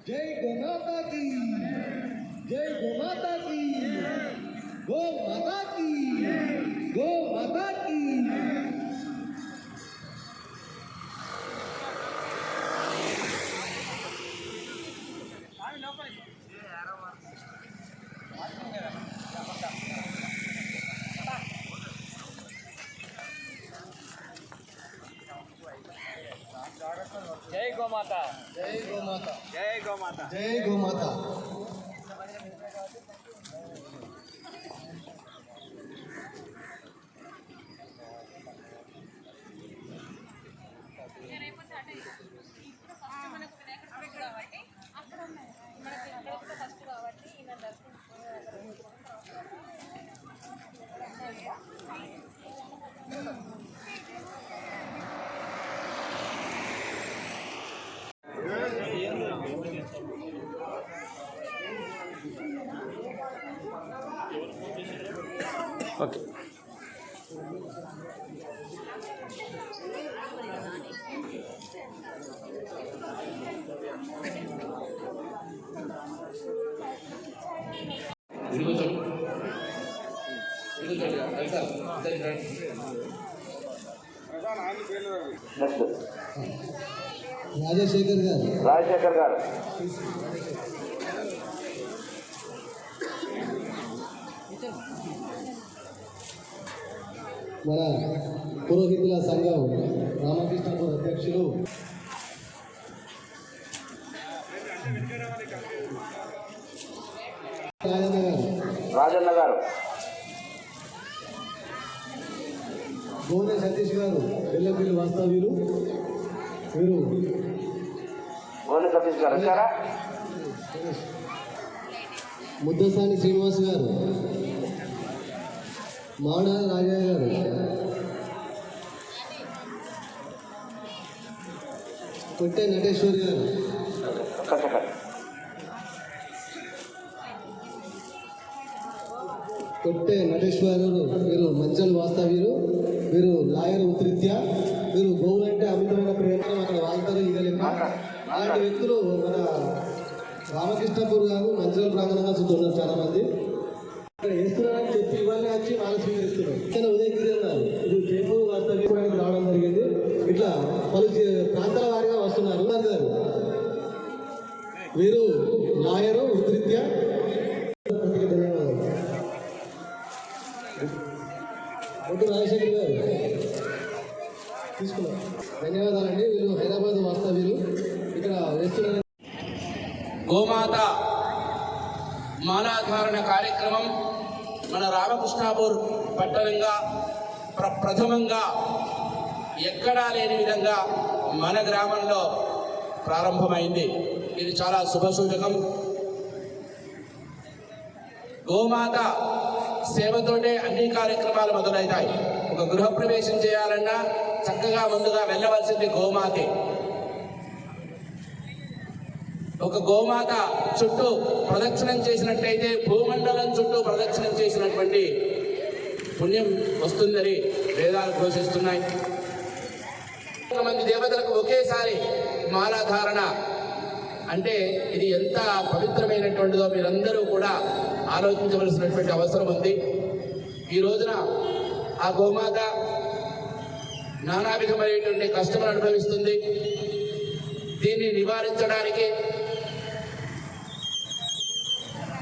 జై గోమాతా की జై గోమాతా की गो माता की गो माता की जय गौ माता जय गौ माता जय गौ माता जय गौ माता ओके రాజశేఖర్ గారు మన పురోహితుల సంఘం రామకృష్ణపూర్ అధ్యక్షులు రాజన్న గారు గోనె సతీష్ గారు వెల్లపల్లి వాస్తవ్యులు వీరు గోనె సతీష్ గారు వచ్చారా? ముద్దసాని శ్రీనివాస్ గారు, మావడాల రాజయ్య గారు, కొట్టే నటేశ్వరి గారు, కొట్టే నటేశ్వరులు వీరు మంచల్ వాస్తవ్యులు, వీరు లాయర్ ఉత్రిత్య, వీరు గోవులంటే అమితమైన ప్రేమ అక్కడ వాళ్తారు ఇగలేక అలాంటి వ్యక్తులు మన రామకృష్ణపూర్ గారు మంచిగా ప్రాంగణంగా చూస్తున్నారు. చాలా మంది ఇక్కడ వేస్తున్నారని చెప్పి ఇవన్నీ వచ్చి వాళ్ళు స్వీకరిస్తున్నారు. ఇక్కడ ఉదయగిరి ఉన్నారు, ఇది జైపూర్ వాస్తవ్యానికి రావడం జరిగింది. ఇట్లా పలు ప్రాంతాల వారిగా వస్తున్నారు. గారు వీరు లాయరు ఉత్రిత్య. ధన్యవాదాలు. ఒడ్డు రాజశేఖర్ గారు తీసుకున్నారు. ధన్యవాదాలండి. వీళ్ళు హైదరాబాద్ వాస్తవ్యులు. ఇక్కడ వేస్తున్నారు. గోమాత మాలాధారణ కార్యక్రమం మన రామకృష్ణాపూర్ పట్టణంగా ప్రథమంగా ఎక్కడా లేని విధంగా మన గ్రామంలో ప్రారంభమైంది. ఇది చాలా శుభసూచకం. గోమాత సేవతోటే అన్ని కార్యక్రమాలు మొదలవుతాయి. ఒక గృహప్రవేశం చేయాలన్నా చక్కగా ముందుగా వెళ్ళవలసింది గోమాతే. ఒక గోమాత చుట్టూ ప్రదక్షిణం చేసినట్లయితే భూమండలం చుట్టూ ప్రదక్షిణం చేసినటువంటి పుణ్యం వస్తుందని వేదాలు ఘోషిస్తున్నాయి. మంది దేవతలకు ఒకేసారి మాలాధారణ అంటే ఇది ఎంత పవిత్రమైనటువంటిదో మీరందరూ కూడా ఆలోచించవలసినటువంటి అవసరం ఉంది. ఈ రోజున ఆ గోమాత నానావిధమైనటువంటి కష్టములు అనుభవిస్తుంది. దీన్ని నివారించడానికి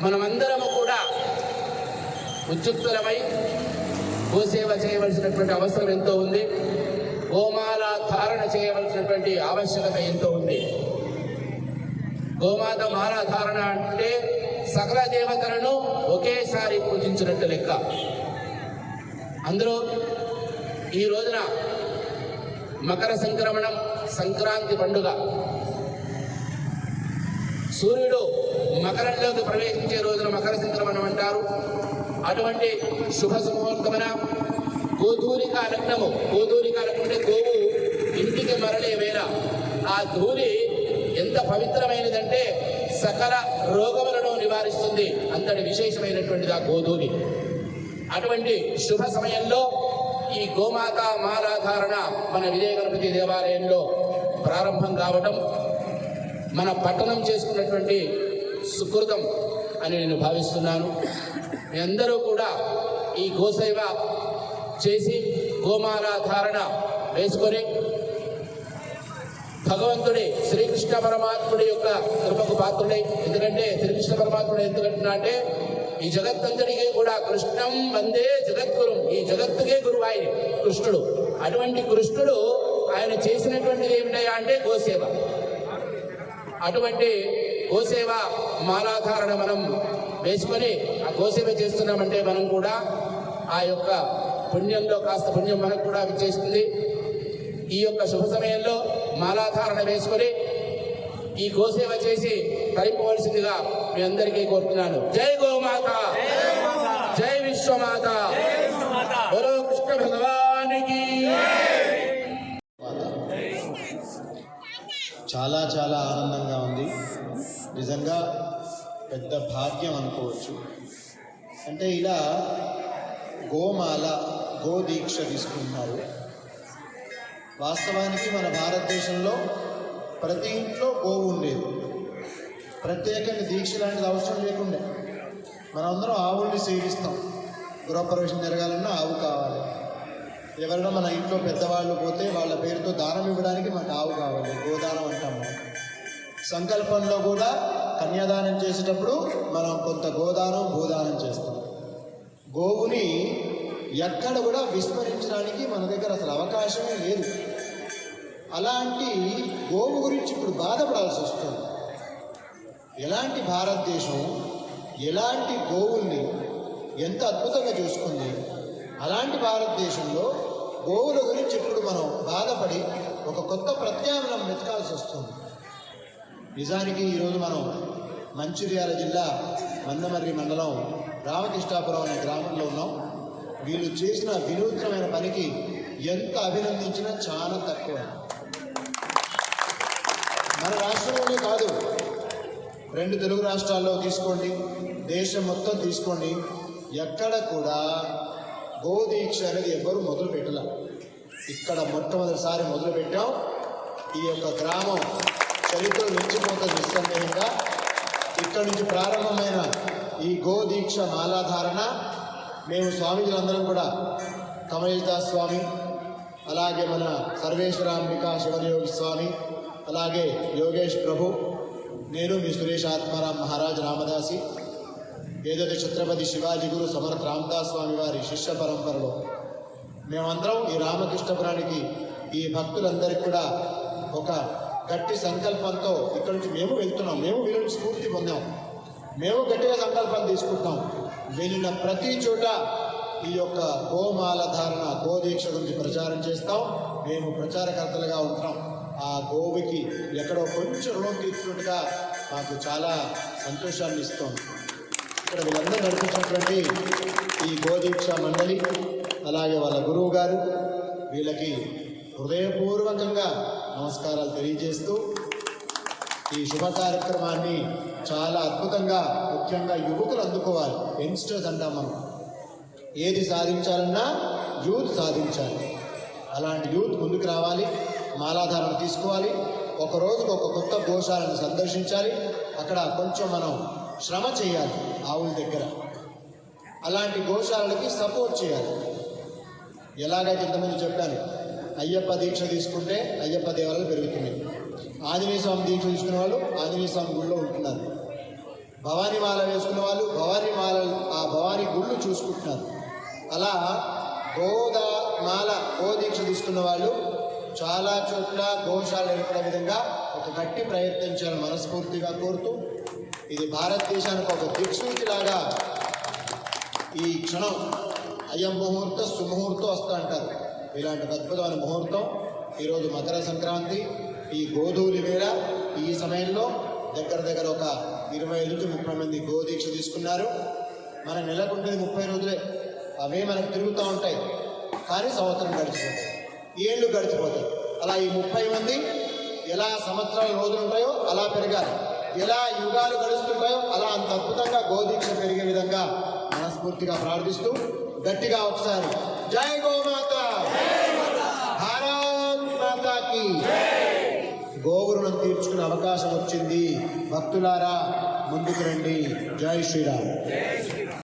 మనమందరము కూడా ఉద్యుక్తులమై గోసేవ చేయవలసినటువంటి అవసరం ఎంతో ఉంది. గోమాల ధారణ చేయవలసినటువంటి ఆవశ్యకత ఎంతో ఉంది. గోమాత మాల ధారణ అంటే సకల దేవతలను ఒకేసారి పూజించినట్టు లెక్క. అందులో ఈ రోజున మకర సంక్రమణం, సంక్రాంతి పండుగ. సూర్యుడు మకరంలోకి ప్రవేశించే రోజున మకర సంక్రమణం అంటారు. అటువంటి శుభ ముహూర్తమున గోధూలికా లగ్నము. గోధూలికా లగ్నం అంటే గోవు ఇంటికి మరలే వేళ. ఆ ధూళి ఎంత పవిత్రమైనదంటే సకల రోగములను నివారిస్తుంది. అంతటి విశేషమైనటువంటిది ఆ గోధూలి. అటువంటి శుభ సమయంలో ఈ గోమాత మాలాధారణ మన విజయ గణపతి దేవాలయంలో ప్రారంభం కావటం మన పట్టణం చేసుకున్నటువంటి సుకృతం అని నేను భావిస్తున్నాను. మీ అందరూ కూడా ఈ గోసేవ చేసి గోమాల ధారణ వేసుకొని భగవంతుడి శ్రీకృష్ణ పరమాత్ముడి యొక్క కృపకు పాత్రుడై, ఎందుకంటే శ్రీకృష్ణ పరమాత్ముడు ఎందుకంటున్నా అంటే ఈ జగత్తంతటికి కూడా కృష్ణం వందే జగద్గురు, ఈ జగత్తుకే గురువు ఆయన కృష్ణుడు. అటువంటి కృష్ణుడు ఆయన చేసినటువంటిది ఏమిటయా అంటే గోసేవ. అటువంటి గోసేవ మాలాధారణ మనం వేసుకొని ఆ గోసేవ చేస్తున్నామంటే మనం కూడా ఆ యొక్క పుణ్యంలో కాస్త పుణ్యం మనకు కూడా చేస్తుంది. ఈ యొక్క శుభ సమయంలో మాలాధారణ వేసుకొని ఈ గోసేవ చేసి తరింపవలసిందిగా మీ అందరికీ కోరుతున్నాను. జై గోమాత, జై విశ్వమాత, బలో కృష్ణ భగవానికి. చాలా చాలా ఆనందంగా ఉంది. నిజంగా పెద్ద భాగ్యం అనుకోవచ్చు. అంటే ఇలా గోమాల, గోదీక్ష తీసుకుంటున్నారు. వాస్తవానికి మన భారతదేశంలో ప్రతి ఇంట్లో గోవు ఉండేది. ప్రత్యేకంగా దీక్ష లాంటిది అవసరం లేకుండే. మనందరం ఆవుల్ని సేవిస్తాం. గృహప్రవేశం జరగాలన్నా ఆవు కావాలి. ఎవరైనా మన ఇంట్లో పెద్దవాళ్ళు పోతే వాళ్ళ పేరుతో దానం ఇవ్వడానికి మనకు ఆవు కావాలి, గోదానం అంటాము. సంకల్పంలో కూడా కన్యాదానం చేసేటప్పుడు మనం కొంత గోదానం, భూదానం చేస్తాం. గోవుని ఎక్కడ కూడా విస్మరించడానికి మన దగ్గర అసలు అవకాశమే లేదు. అలాంటి గోవు గురించి ఇప్పుడు బాధపడాల్సి వస్తుంది. ఎలాంటి భారతదేశం ఎలాంటి గోవుల్ని ఎంత అద్భుతంగా చూసుకుంది. అలాంటి భారతదేశంలో గోవుల గురించి ఇప్పుడు మనం బాధపడి ఒక కొత్త ప్రత్యామ్నాయం వెతకాల్సి వస్తుంది. నిజానికి ఈరోజు మనం మంచిర్యాల జిల్లా మందమర్రి మండలం రామకృష్ణాపురం అనే గ్రామంలో ఉన్నాం. వీళ్ళు చేసిన వినూత్నమైన పనికి ఎంత అభినందించినా చాలా తక్కువ. మన రాష్ట్రంలోనే కాదు, 2 తెలుగు రాష్ట్రాల్లో తీసుకోండి, దేశం మొత్తం తీసుకోండి, ఎక్కడ కూడా గోదీక్ష అనేది ఎవరు మొదలు పెట్టాల. ఇక్కడ మొట్టమొదటిసారి మొదలు పెట్టాం. ఈ యొక్క గ్రామం చరిత్ర నిలిచిపోతుంది నిస్సందేహంగా. ఇక్కడ నుంచి ప్రారంభమైన ఈ గోదీక్ష మాలాధారణ మేము స్వామీజీలందరం కూడా, కమలేశదాస్ స్వామి, అలాగే మన సర్వేశ్వరాంబికా శివయోగి స్వామి, అలాగే యోగేష్ ప్రభు, నేను మీ సురేష్ ఆత్మారాం మహారాజ్ రామదాసి, ఏదైతే ఛత్రపతి శివాజీ గురు సమర్థ రామదాస్ స్వామి వారి శిష్య పరంపరలో మేమందరం ఈ రామకృష్ణపురానికి, ఈ భక్తులందరికీ కూడా ఒక గట్టి సంకల్పంతో ఇక్కడి నుంచి మేము వెళ్తున్నాం. మేము వీళ్ళ నుంచి స్ఫూర్తి పొందాం. మేము గట్టిగా సంకల్పం తీసుకుంటాం. వెళ్ళిన ప్రతి చోట ఈ యొక్క గోమాల ధారణ, గోదీక్ష గురించి ప్రచారం చేస్తాం. మేము ప్రచారకర్తలుగా ఉంటాం. ఆ గోవుకి ఎక్కడో కొంచెం రుణం తీర్చున్నట్టుగా మాకు చాలా సంతోషాన్ని ఇస్తుంది. ఇక్కడ వీళ్ళందరూ నడిపించినటువంటి ఈ గోదీక్ష మండలి, అలాగే వాళ్ళ గురువు గారు, వీళ్ళకి హృదయపూర్వకంగా నమస్కారాలు తెలియజేస్తూ ఈ శుభ కార్యక్రమాన్ని చాలా అద్భుతంగా, ముఖ్యంగా యువకులు అందుకోవాలి. యంగ్స్టర్స్ అంటాం మనం. ఏది సాధించాలన్నా యూత్ సాధించాలి. అలాంటి యూత్ ముందుకు రావాలి, మాలాధారణ తీసుకోవాలి. ఒక రోజుకు ఒక కొత్త గోశాలను సందర్శించాలి. అక్కడ కొంచెం మనం శ్రమ చేయాలి ఆవుల దగ్గర. అలాంటి గోశాలకి సపోర్ట్ చేయాలి. ఎలాగైతే ఇంతకుముందు చెప్పాను, అయ్యప్ప దీక్ష తీసుకుంటే అయ్యప్ప దేవాలయాలు పెరుగుతున్నాయి. ఆంజనేయ స్వామి దీక్ష తీసుకునే వాళ్ళు ఆంజనేయ స్వామి గుళ్ళో ఉంటున్నారు. భవానీ మాల వేసుకున్న వాళ్ళు భవానీ మాల, ఆ భవానీ గుళ్ళు చూసుకుంటున్నారు. అలా గోదీక్ష తీసుకున్న వాళ్ళు చాలా చోట్ల గోశాల ఏర్పడే విధంగా ఒక గట్టి ప్రయత్నం చేయాలని మనస్ఫూర్తిగా కోరుతూ, ఇది భారతదేశానికి ఒక దిక్సూచిలాగా ఈ క్షణం అయం ముహూర్త సుముహూర్తం వస్తూ అంటారు. ఇలాంటి అద్భుతమైన ముహూర్తం ఈరోజు మకర సంక్రాంతి, ఈ గోధూలి వేళ. ఈ సమయంలో దగ్గర ఒక 20 నుంచి 30 మంది గోదీక్ష తీసుకున్నారు. మన నెలకుంటుంది 30 రోజులే. అవే మనకు తిరుగుతూ ఉంటాయి. కానీ సంవత్సరం గడిచిపోతాయి, ఏళ్ళు గడిచిపోతాయి. అలా ఈ 30 మంది ఎలా సంవత్సరాల రోజులు ఉంటాయో అలా పెరగాలి. ఎలా యుగాలు గడుస్తుంటాయో అలా అంత అద్భుతంగా గోదీక్ష పెరిగే విధంగా మనస్ఫూర్తిగా ప్రార్థిస్తూ గట్టిగా ఒకసారి జై గోమాత, భారత్ మాతాకి. గోవురుణం తీర్చుకునే అవకాశం వచ్చింది. భక్తులారా ముందుకు రండి. జై శ్రీరామ్.